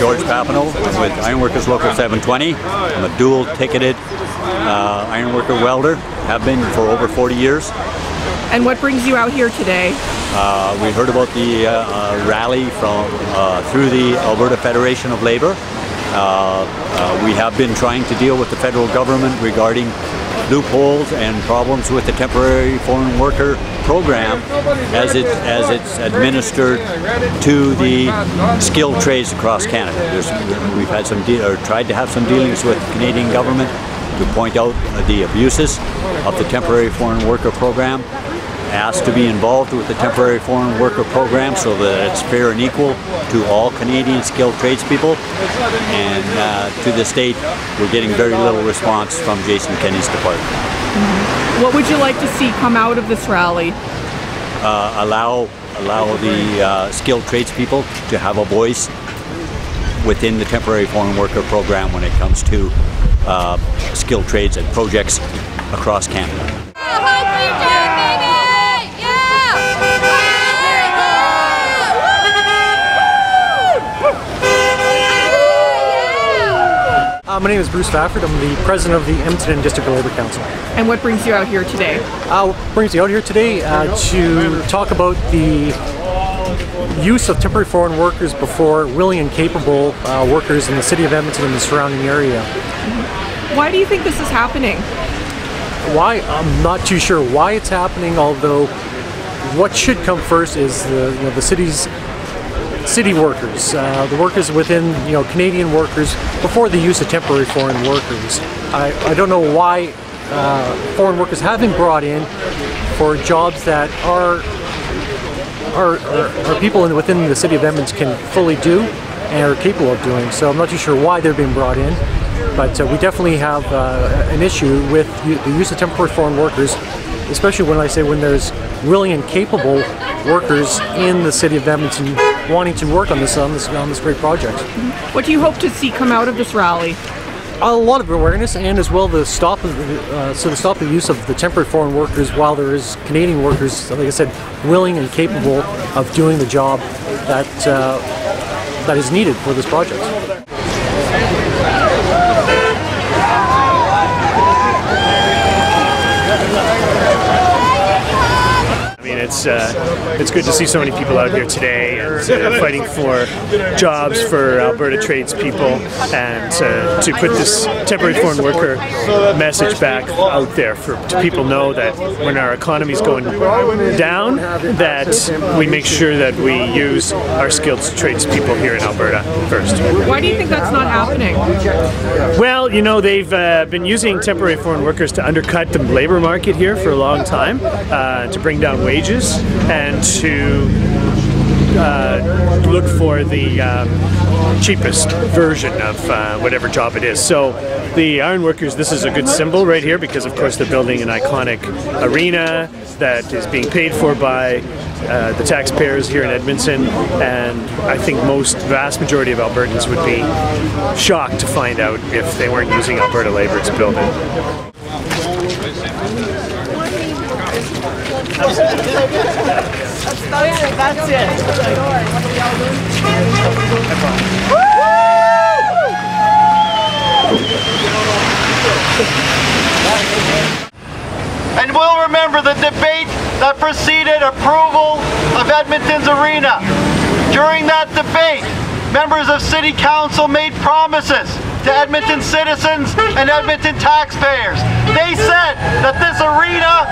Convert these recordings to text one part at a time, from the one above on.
George Papineau. I'm with Ironworkers Local 720. I'm a dual-ticketed ironworker welder. Have been for over 40 years. And what brings you out here today? We heard about the rally through the Alberta Federation of Labour. We have been trying to deal with the federal government regarding loopholes and problems with the temporary foreign worker program as it's administered to the skilled trades across Canada. We've had tried to have some dealings with the Canadian government to point out the abuses of the temporary foreign worker program. Asked to be involved with the temporary foreign worker program so that it's fair and equal to all Canadian skilled tradespeople. And to this date, we're getting very little response from Jason Kenney's department. What would you like to see come out of this rally? Allow the skilled tradespeople to have a voice within the temporary foreign worker program when it comes to skilled trades and projects across Canada. My name is Bruce Fafford. I'm the president of the Edmonton District Labour Council. And what brings you out here today? What brings me out here today to talk about the use of temporary foreign workers before willing and capable workers in the city of Edmonton and the surrounding area. Why do you think this is happening? Why? I'm not too sure why it's happening, although what should come first is the city workers, the workers within, Canadian workers before the use of temporary foreign workers. I don't know why foreign workers have been brought in for jobs that are people within the city of Edmonton can fully do and are capable of doing. So I'm not too sure why they're being brought in, but we definitely have an issue with the use of temporary foreign workers, especially when there's willing and capable workers in the city of Edmonton wanting to work on this great project. What do you hope to see come out of this rally? A lot of awareness, and as well the stop the use of the temporary foreign workers while there is Canadian workers, like I said, willing and capable of doing the job that is needed for this project. It's good to see so many people out here today and fighting for jobs for Alberta tradespeople, and to put this temporary foreign worker message back out there to people know that when our economy is going down, that we make sure that we use our skilled tradespeople here in Alberta first. Why do you think that's not happening? Well, they've been using temporary foreign workers to undercut the labour market here for a long time, to bring down wages and to look for the cheapest version of whatever job it is. So the ironworkers, this is a good symbol right here because of course they're building an iconic arena that is being paid for by the taxpayers here in Edmonton, and I think vast majority of Albertans would be shocked to find out if they weren't using Alberta labour to build it. That's it. And we'll remember the debate that preceded approval of Edmonton's arena. During that debate, members of City Council made promises to Edmonton citizens and Edmonton taxpayers. They said that this arena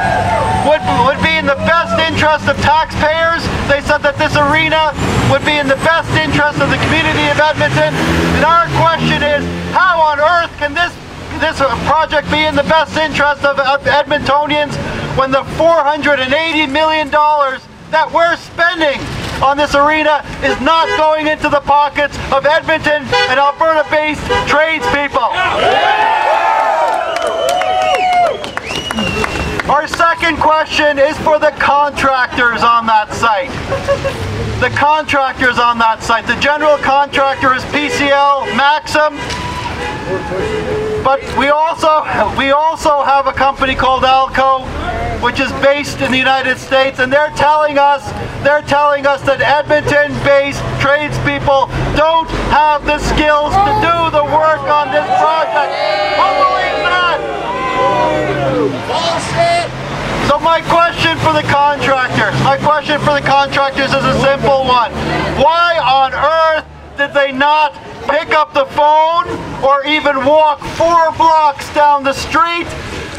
would be in the best interest of taxpayers. They said that this arena would be in the best interest of the community of Edmonton. And our question is, how on earth can this project be in the best interest of Edmontonians when the $480 million that we're spending on this arena is not going into the pockets of Edmonton and Alberta-based tradespeople? Our second question is for the contractors on that site. The contractors on that site. The general contractor is PCL Maxim, but we also have a company called Alco which is based in the United States, and they're telling us that Edmonton-based tradespeople don't have the skills to do the work on this project. Who believes that? So my question for the contractors is a simple one. Why on earth did they not pick up the phone or even walk 4 blocks down the street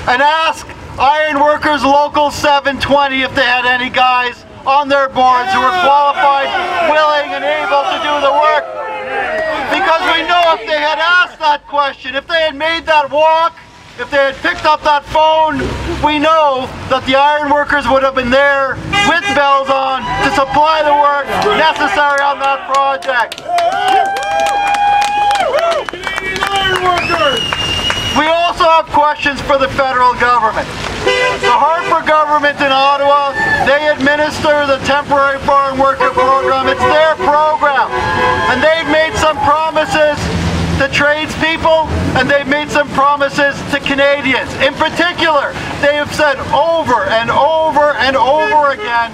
and ask Ironworkers Local 720 if they had any guys on their boards who were qualified, willing and able to do the work? Because we know if they had asked that question, if they had made that walk, if they had picked up that phone, we know that the ironworkers would have been there with bells on to supply the work necessary on that project. We also have questions for the federal government. The Harper government in Ottawa, they administer the temporary foreign worker program. It's their program. And they've made some promises to tradespeople, and they've made some promises to Canadians. In particular, they have said over and over and over again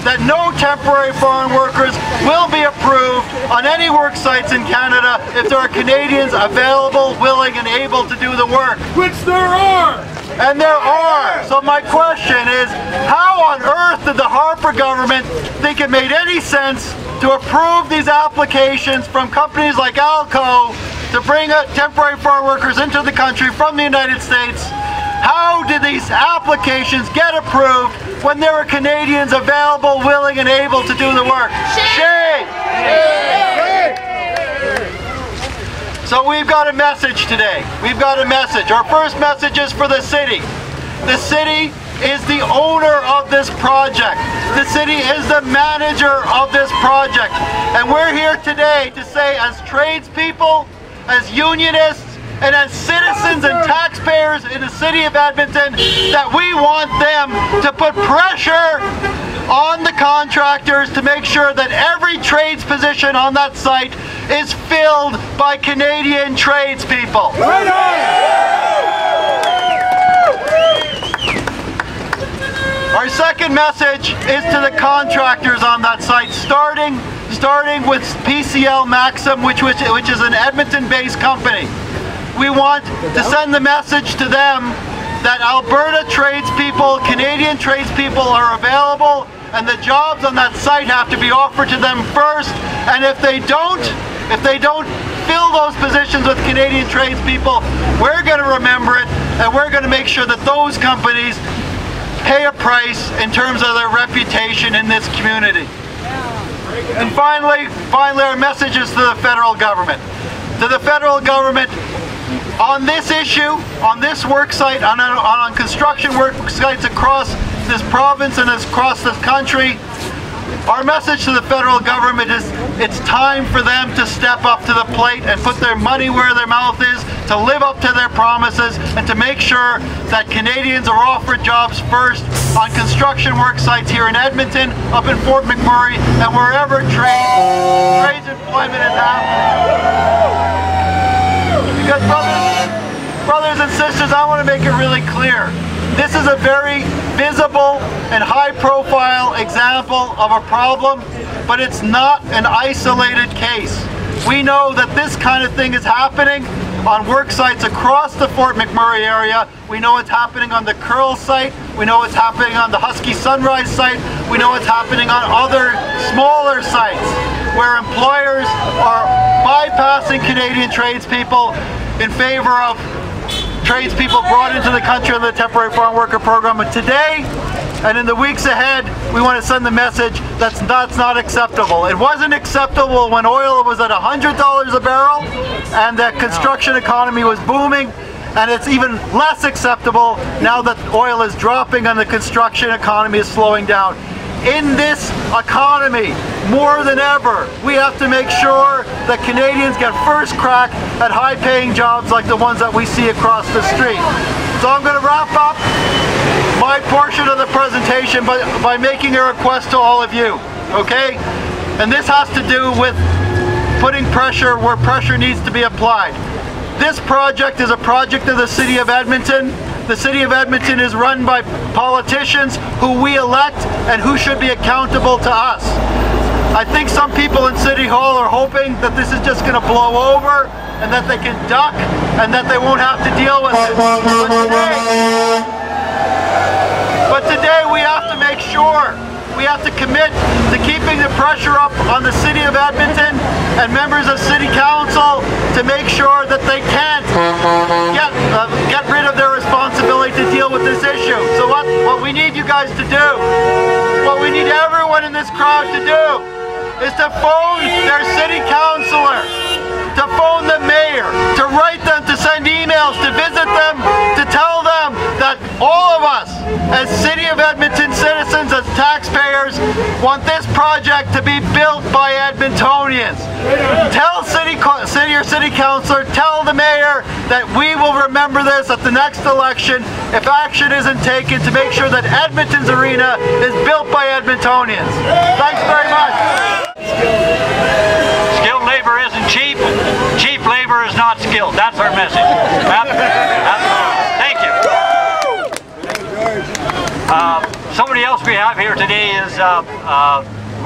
that no temporary foreign workers will be approved on any work sites in Canada if there are Canadians available, willing and able to do the work. Which there are! And there are. So my question is, how on earth did the Harper government think it made any sense to approve these applications from companies like Alco to bring temporary foreign workers into the country from the United States? How did these applications get approved when there were Canadians available, willing and able to do the work? Shame! So we've got a message today. We've got a message. Our first message is for the city. The city is the owner of this project. The city is the manager of this project. And we're here today to say, as tradespeople, as unionists, and as citizens and taxpayers in the city of Edmonton, that we want them to put pressure on the contractors to make sure that every trades position on that site is filled by Canadian tradespeople. Our second message is to the contractors on that site, starting with PCL Maxim, which is an Edmonton-based company. We want to send the message to them that Alberta tradespeople, Canadian tradespeople are available, and the jobs on that site have to be offered to them first. And if they don't fill those positions with Canadian tradespeople, we're going to remember it, and we're going to make sure that those companies pay a price in terms of their reputation in this community. And finally, our message is to the federal government. To the federal government, on this issue, on this work site, on construction work sites across this province and across this country, our message to the federal government is it's time for them to step up to the plate and put their money where their mouth is, to live up to their promises, and to make sure that Canadians are offered jobs first on construction work sites here in Edmonton, up in Fort McMurray, and wherever trades employment is happening. Because brothers and sisters, I want to make it really clear. This is a very visible and high-profile example of a problem, but it's not an isolated case. We know that this kind of thing is happening on work sites across the Fort McMurray area. We know it's happening on the Curl site. We know it's happening on the Husky Sunrise site. We know it's happening on other smaller sites where employers are bypassing Canadian tradespeople in favor of tradespeople brought into the country under the temporary foreign worker program. And today, and in the weeks ahead, we want to send the message that's not acceptable. It wasn't acceptable when oil was at $100 a barrel and the construction economy was booming, and it's even less acceptable now that oil is dropping and the construction economy is slowing down. In this economy, more than ever, we have to make sure that Canadians get first crack at high-paying jobs like the ones that we see across the street. So I'm going to wrap up my portion of the presentation by making a request to all of you, okay? And this has to do with putting pressure where pressure needs to be applied. This project is a project of the City of Edmonton. the City of Edmonton is run by politicians who we elect and who should be accountable to us. I think some people in City Hall are hoping that this is just going to blow over and that they can duck and that they won't have to deal with it. But today we have to make sure, we have to commit to keeping the pressure up on the City of Edmonton and members of City Council to make sure that they can't get rid of their responsibility to deal with this issue. So what we need you guys to do, what we need everyone in this crowd to do, is to phone their city councillor, to phone the mayor, to write them, to send emails, to visit them, to tell them that all of us as City of Edmonton citizens, as taxpayers, want this project to be built by Edmontonians. Tell city or city councillor, tell the mayor that we will remember this at the next election if action isn't taken to make sure that Edmonton's arena is built by Edmontonians. Thanks very much. Skilled labor isn't cheap. Cheap labor is not skilled. That's our message. Thank you. Somebody else we have here today is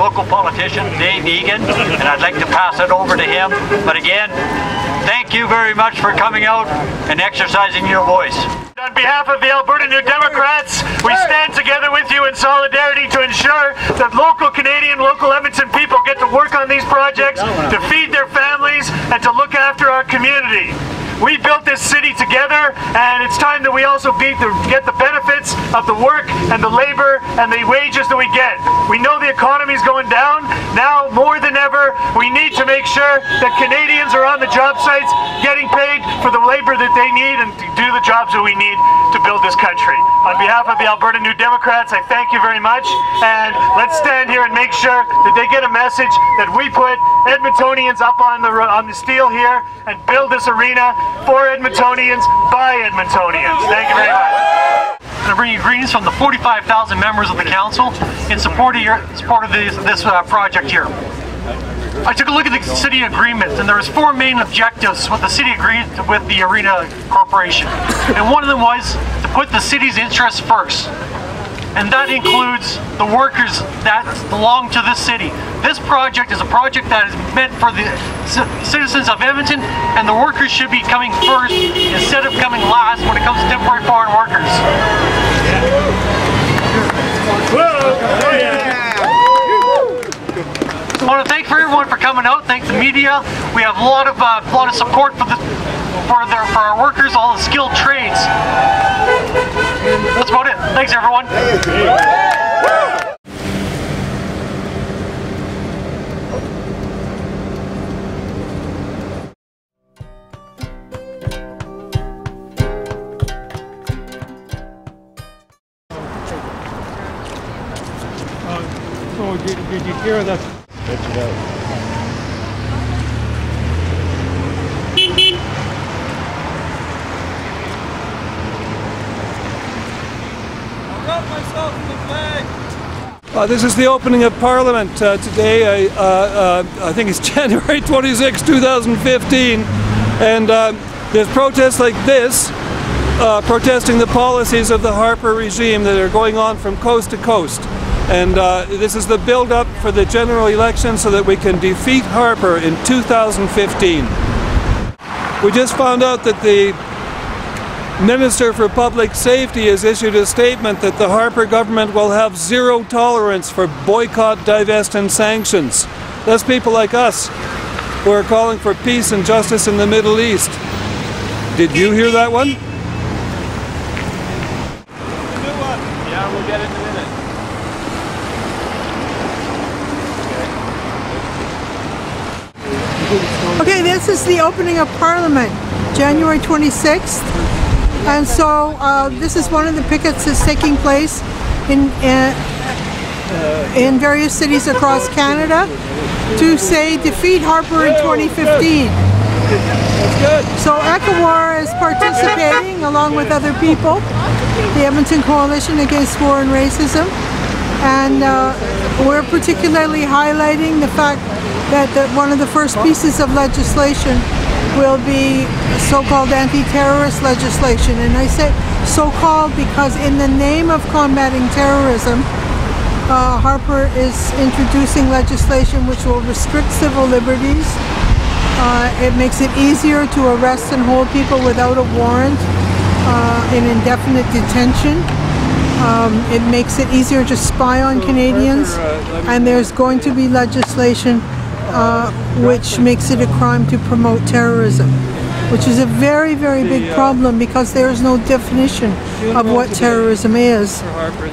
local politician Dave Egan, and I'd like to pass it over to him. But again, thank you very much for coming out and exercising your voice. On behalf of the Alberta New Democrats, we stand together with you in solidarity to ensure that local Canadian, local Edmonton people get to work on these projects, to feed their families, and to look after our community. We built this city together, and it's time that we also get the benefits of the work and the labor and the wages that we get. We know the economy is going down. Now, more than ever, we need to make sure that Canadians are on the job sites getting paid for the labor that they need and to do the jobs that we need to build this country. On behalf of the Alberta New Democrats, I thank you very much, and let's stand here and make sure that they get a message that we put Edmontonians up on the steel here and build this arena for Edmontonians, by Edmontonians. Thank you very much. I'm bringing greetings from the 45,000 members of the council in support of this project here. I took a look at the city agreement, and there was 4 main objectives what the city agreed with the Arena Corporation. And one of them was to put the city's interests first. And that includes the workers that belong to this city. This project is a project that is meant for the citizens of Edmonton, and the workers should be coming first instead of coming last when it comes to temporary foreign workers. I want to thank everyone for coming out. Thank the media. We have a lot of support for our workers, all the skilled trades. That's about it. Thanks, everyone. So did you hear that? This is the opening of Parliament today. I think it's January 26, 2015, and there's protests like this, protesting the policies of the Harper regime that are going on from coast to coast. And this is the build-up for the general election so that we can defeat Harper in 2015. We just found out that the Minister for Public Safety has issued a statement that the Harper government will have zero tolerance for boycott, divest and sanctions. That's people like us who are calling for peace and justice in the Middle East. Did you hear that one? Yeah, we'll get it in a minute. Okay, this is the opening of Parliament, January 26th. And so this is one of the pickets that's taking place in various cities across Canada to say defeat Harper in 2015. That's good. So ECOWAR is participating along with other people, the Edmonton Coalition Against War and Racism, and we're particularly highlighting the fact that one of the first pieces of legislation will be so-called anti-terrorist legislation. And I say so-called because in the name of combating terrorism, Harper is introducing legislation which will restrict civil liberties. It makes it easier to arrest and hold people without a warrant in indefinite detention. It makes it easier to spy on Canadians, and there's going to be legislation which makes it a crime to promote terrorism, which is a very, very big problem because there is no definition of what terrorism is.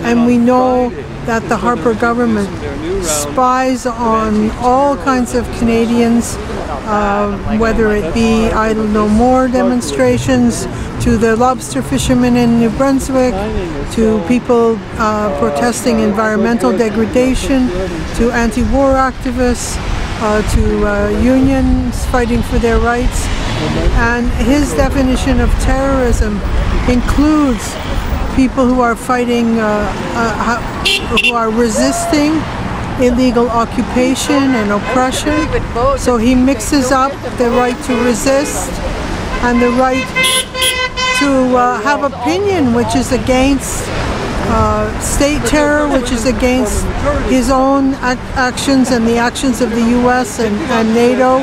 And we know that the Harper government spies on all kinds of Canadians, whether it be Idle No More demonstrations, to the lobster fishermen in New Brunswick, to people protesting environmental degradation, to anti-war activists, to unions fighting for their rights. And his definition of terrorism includes people who are fighting, who are resisting illegal occupation and oppression. So he mixes up the right to resist and the right to have opinion, which is against state terror, which is against his own actions and the actions of the US and NATO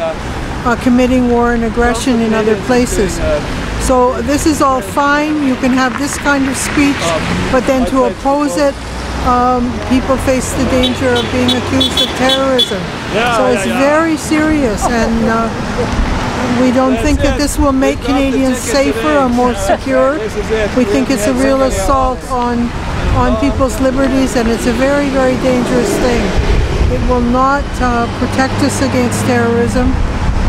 committing war and aggression in other places. So this is all fine. You can have this kind of speech, but then to oppose it, people face the danger of being accused of terrorism. So it's very serious, and we don't think that this will make Canadians safer or more secure. We think it's a real assault on people's liberties, and it's a very, very dangerous thing. It will not protect us against terrorism,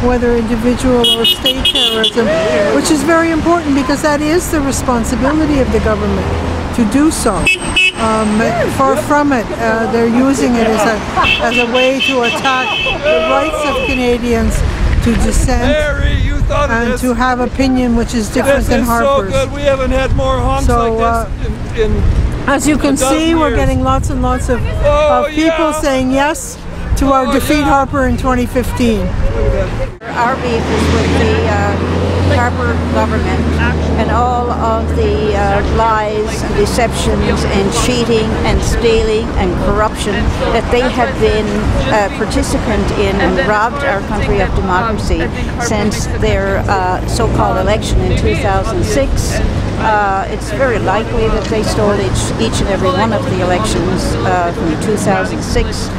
whether individual or state terrorism, which is very important because that is the responsibility of the government to do so. Far from it, they're using it as a way to attack the rights of Canadians to dissent and to have opinion which is different than Harper's. So good. We haven't had more honks like this in as you can see, we're getting lots and lots of people saying yes to our defeat Harper in 2015. Our beef is with the Harper government and all of the lies and deceptions and cheating and stealing and corruption that they have been a participant in and robbed our country of democracy since their so-called election in 2006. It's very likely that they stole each and every one of the elections from 2006,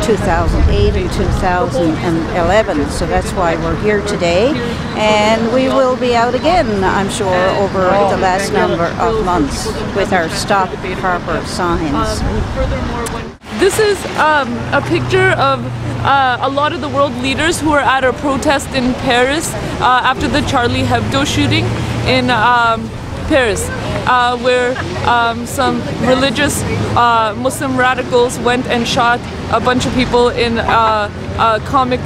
2008 and 2011, so that's why we're here today, and we will be out again, I'm sure, over the last number of months with our Stop Harper signs. This is a picture of a lot of the world leaders who were at a protest in Paris after the Charlie Hebdo shooting in Paris, where some religious Muslim radicals went and shot a bunch of people in a comic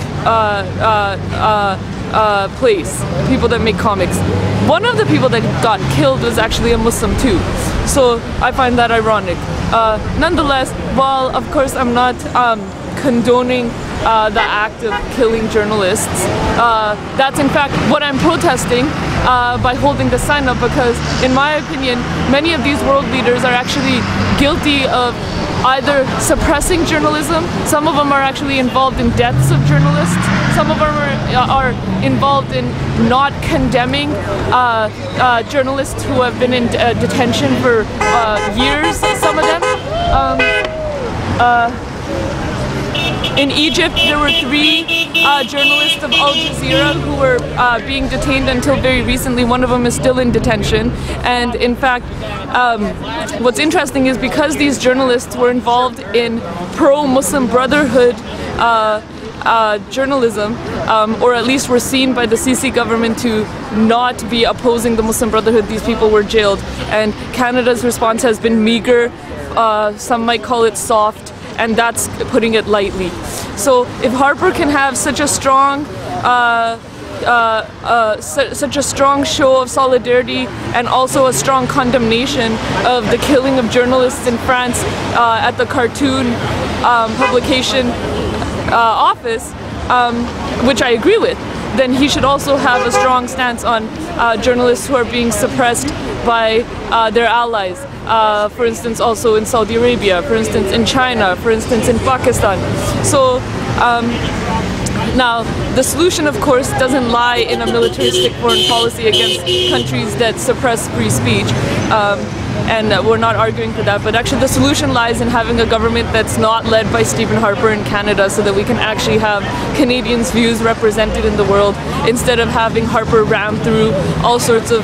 place, people that make comics. One of the people that got killed was actually a Muslim too, so I find that ironic. Nonetheless, while of course I'm not condoning the act of killing journalists, that's in fact what I'm protesting by holding the sign up, because in my opinion many of these world leaders are actually guilty of either suppressing journalism, some of them are actually involved in deaths of journalists, some of them are involved in not condemning journalists who have been in detention for years, some of them. In Egypt, there were 3 journalists of Al Jazeera who were being detained until very recently. One of them is still in detention. And in fact, what's interesting is because these journalists were involved in pro-Muslim Brotherhood journalism, or at least were seen by the CC government to not be opposing the Muslim Brotherhood, these people were jailed. And Canada's response has been meager, some might call it soft, and that's putting it lightly. So if Harper can have such a strong show of solidarity and also a strong condemnation of the killing of journalists in France at the cartoon publication office, which I agree with, then he should also have a strong stance on journalists who are being suppressed by their allies. For instance, also in Saudi Arabia, for instance in China, for instance in Pakistan. So now, the solution, of course, doesn't lie in a militaristic foreign policy against countries that suppress free speech. And we're not arguing for that, but actually the solution lies in having a government that's not led by Stephen Harper in Canada, so that we can actually have Canadians' views represented in the world, instead of having Harper ram through all sorts of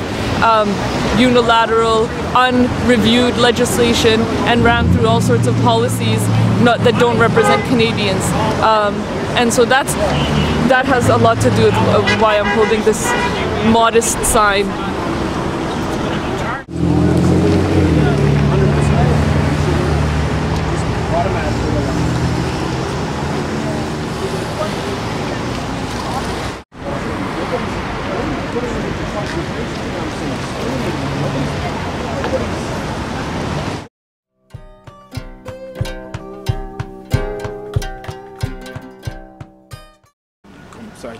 unilateral, unreviewed legislation and ram through all sorts of policies that don't represent Canadians. And so that has a lot to do with why I'm holding this modest sign.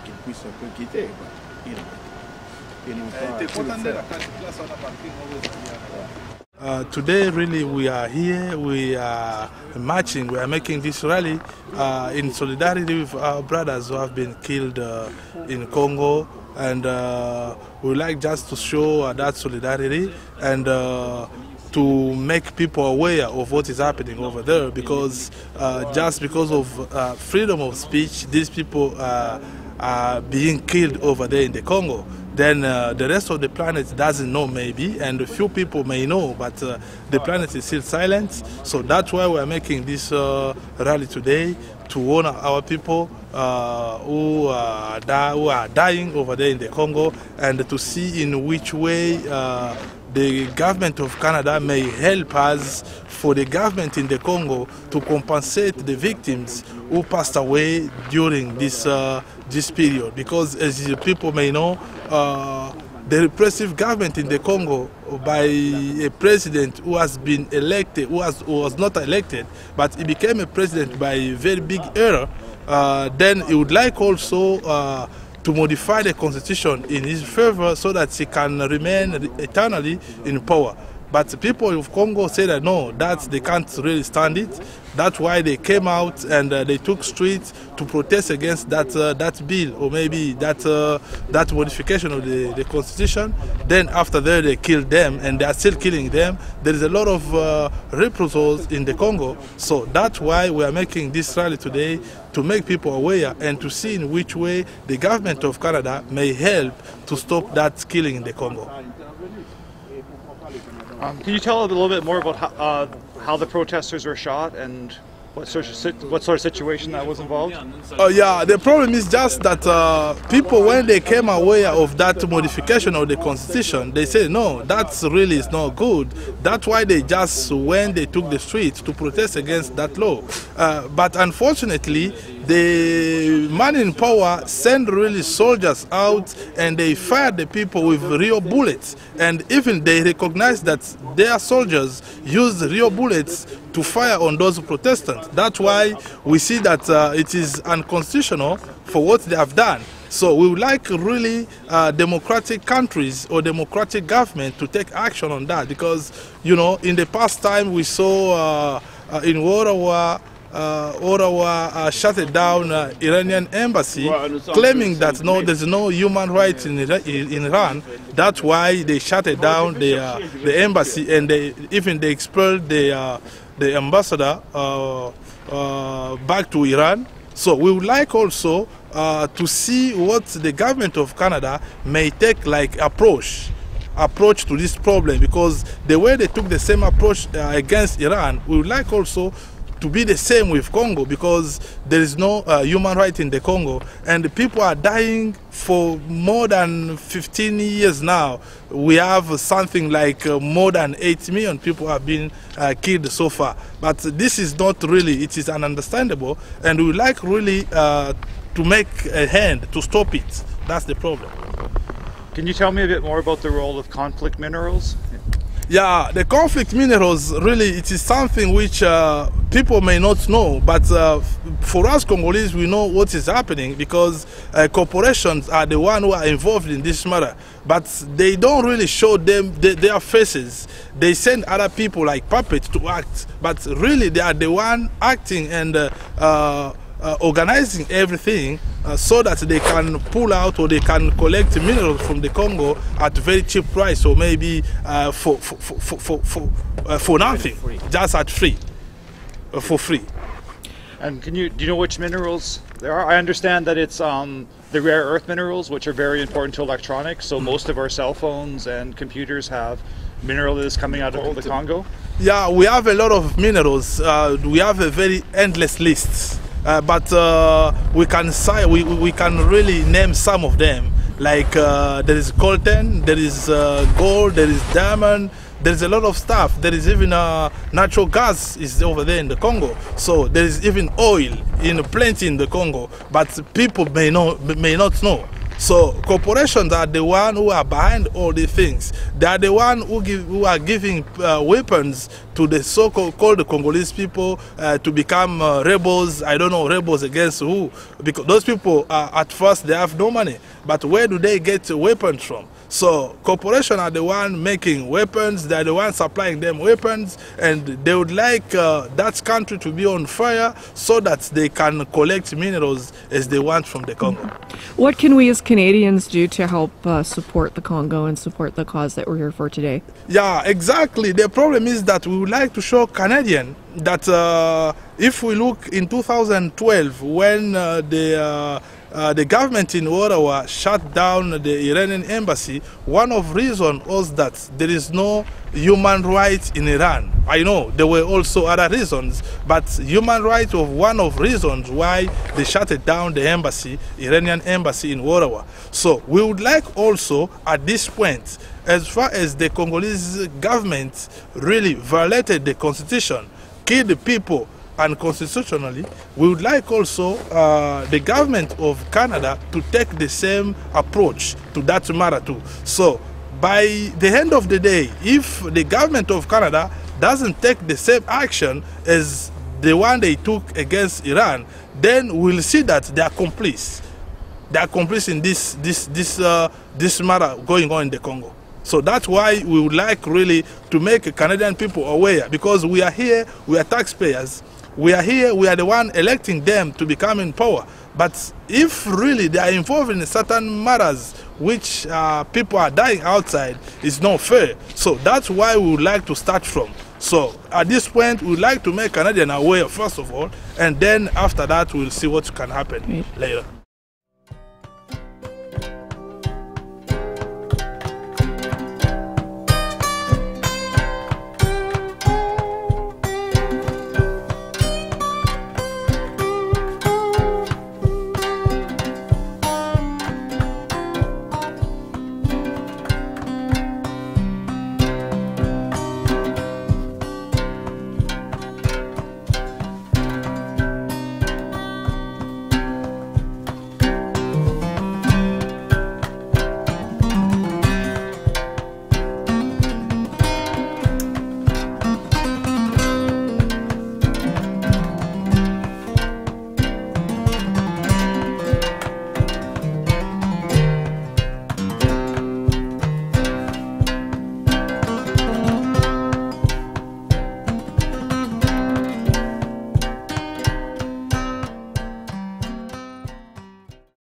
Qu'il puisse un peu quitter. Today, really, we are here, we are marching, we are making this rally in solidarity with our brothers who have been killed in Congo, and we like just to show that solidarity and to make people aware of what is happening over there, because just because of freedom of speech, these people are being killed over there in the Congo. Then the rest of the planet doesn't know, maybe, and a few people may know, but the planet is still silent. So that's why we are making this rally today, to honor our people who are dying over there in the Congo, and to see in which way the government of Canada may help us for the government in the Congo to compensate the victims who passed away during this period. Because as people may know, the repressive government in the Congo, by a president who has been elected, who was not elected, but he became a president by a very big error, then he would like also to modify the constitution in his favor so that he can remain eternally in power. But the people of Congo say that no, that they can't really stand it. That's why they came out and they took streets to protest against that bill, or maybe that modification of the constitution. Then after that they killed them, and they are still killing them. There is a lot of reprisals in the Congo. So that's why we are making this rally today, to make people aware and to see in which way the government of Canada may help to stop that killing in the Congo. Can you tell a little bit more about how the protesters were shot and what sort of situation that was involved? Yeah, the problem is just that people, when they came aware of that modification of the constitution, they say no, that's really is not good. That's why they just they took the streets to protest against that law. But unfortunately, the man in power sent really soldiers out, and they fired the people with real bullets, and even they recognized that their soldiers used real bullets to fire on those protestants. That's why we see that it is unconstitutional for what they have done. So we would like really democratic countries or democratic government to take action on that, because, you know, in the past time we saw in Ottawa shut down Iranian embassy, claiming that no, there's no human rights in Iran. That's why they shut down the embassy, and they expelled the ambassador back to Iran. So we would like also to see what the government of Canada may take like approach to this problem, because the way they took the same approach against Iran, we would like also to be the same with Congo, because there is no human right in the Congo, and the people are dying for more than 15 years now. We have something like more than 8 million people have been killed so far. But this is not really, it is ununderstandable, and we would like really to make a hand to stop it. That's the problem. Can you tell me a bit more about the role of conflict minerals? Yeah, the conflict minerals, really, it is something which people may not know, but for us Congolese, we know what is happening because corporations are the ones who are involved in this matter, but they don't really show them their faces. They send other people like puppets to act, but really they are the one acting and organizing everything so that they can pull out or they can collect minerals from the Congo at a very cheap price, or maybe for nothing, just at free, for free. And do you know which minerals there are? I understand that it's the rare earth minerals, which are very important to electronics. So most of our cell phones and computers have mineral that is coming out of the Congo. Yeah, we have a lot of minerals. We have a very endless list. But we can really name some of them. Like there is coltan, there is gold, there is diamond. There is a lot of stuff. There is even natural gas is over there in the Congo. So there is even oil in plenty in the Congo, but people may not know. So corporations are the one who are behind all these things. They are the one who are giving weapons to the so-called Congolese people to become rebels. I don't know, rebels against who? Because those people at first they have no money, but where do they get weapons from? So corporations are the one making weapons, they're the ones supplying them weapons, and they would like that country to be on fire so that they can collect minerals as they want from the Congo. What can we as Canadians do to help support the Congo and support the cause that we're here for today? Yeah, exactly. The problem is that we would like to show Canadians that if we look in 2012 when the government in Ottawa shut down the Iranian embassy, one of the reasons was that there is no human rights in Iran. I know there were also other reasons, but human rights was one of the reasons why they shut down the embassy, Iranian embassy in Ottawa. So we would like also at this point, as far as the Congolese government really violated the constitution, killed the people unconstitutionally, we would like also the government of Canada to take the same approach to that matter too. So by the end of the day, if the government of Canada doesn't take the same action as the one they took against Iran, then we'll see that they are complice. They are complice in this matter going on in the Congo. So that's why we would like really to make Canadian people aware, because we are here, we are taxpayers. We are here, we are the one electing them to become in power. But if really they are involved in certain matters which people are dying outside, it's not fair. So that's why we would like to start from. So at this point, we would like to make Canadians aware first of all, and then after that we'll see what can happen later.